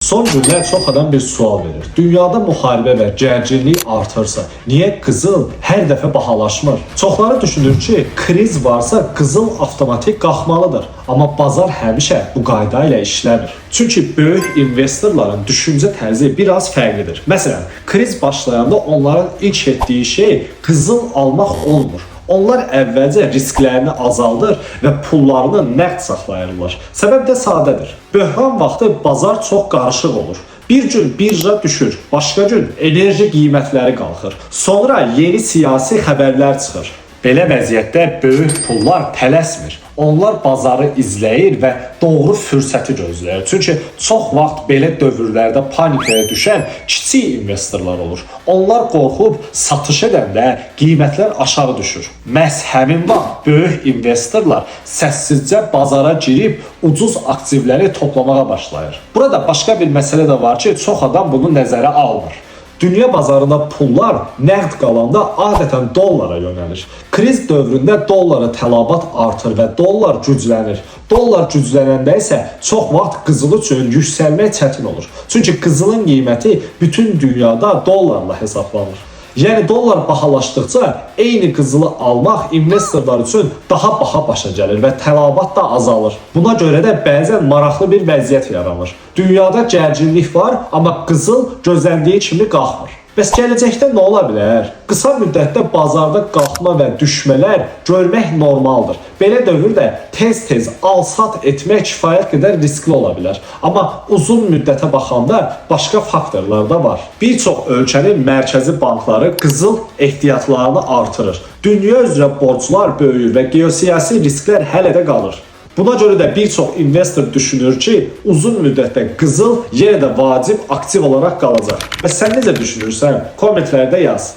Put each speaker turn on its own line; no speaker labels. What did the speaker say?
Son günlər çox adam bir sual verir. Dünyada müharibə və gərginlik artırsa, niyə qızıl hər dəfə bahalaşmır? Çoxları düşünür ki, kriz varsa qızıl avtomatik qalxmalıdır. Amma bazar həmişə bu qayda ilə işləmir. Çünki böyük investorların düşüncə tərzi biraz fərqlidir. Məsələn, kriz başlayanda onların ilk etdiyi şey qızıl almaq olmur. Onlar əvvəlcə risklərini azaldır və pullarını nəqd saxlayırlar. Səbəb də sadədir. Böhran vaxtı bazar çox qarışıq olur. Bir gün birja düşür, başqa gün enerji qiymətləri qalxır. Sonra yeni siyasi xəbərlər çıxır. Belə vəziyyətdə böyük pullar tələsmir. Onlar bazarı izləyir və doğru fürsəti gözləyir. Çünki çox vaxt belə dövrlərdə panikaya düşən kiçik investorlar olur. Onlar qorxub satış edəndə qiymətlər aşağı düşür. Məhz həmin vaxt böyük investorlar səssizcə bazara girib ucuz aktivləri toplamağa başlayır. Burada başqa bir məsələ də var ki, çox adam bunu nəzərə almır. Dünya bazarında pullar nəqd qalanda adətən dollara yönəlir. Kriz dövründə dollara tələbat artır və dollar güclənir. Dollar güclənəndə isə çox vaxt qızıl üçün yüksəlmək çətin olur. Çünki qızılın qiyməti bütün dünyada dollarla hesablanır. Yəni dollar bahalaşdıqca eyni qızılı almaq investorlar üçün daha baha başa gəlir və tələbat da azalır. Buna görə də bəzən maraqlı bir vəziyyət yaranır. Dünyada gərginlik var, amma qızıl gözləndiyi kimi qalxmır. Bəs gələcəkdə nə ola bilər? Qısa müddətdə bazarda qalxma və düşmələr görmək normaldır. Belə dövrdə tez-tez al-sat etmək kifayət qədər riskli ola bilər. Amma uzun müddətə baxanda başqa faktorlar da var. Bir çox ölkənin mərkəzi bankları qızıl ehtiyatlarını artırır. Dünya üzrə borclar böyüyür və geosiyasi risklər hələ də qalır. Buna görə də bir çox investor düşünür ki, uzun müddətdə qızıl yenə də vacib aktiv olaraq qalacaq. Və sən necə düşünürsən? Kommentlərdə yaz.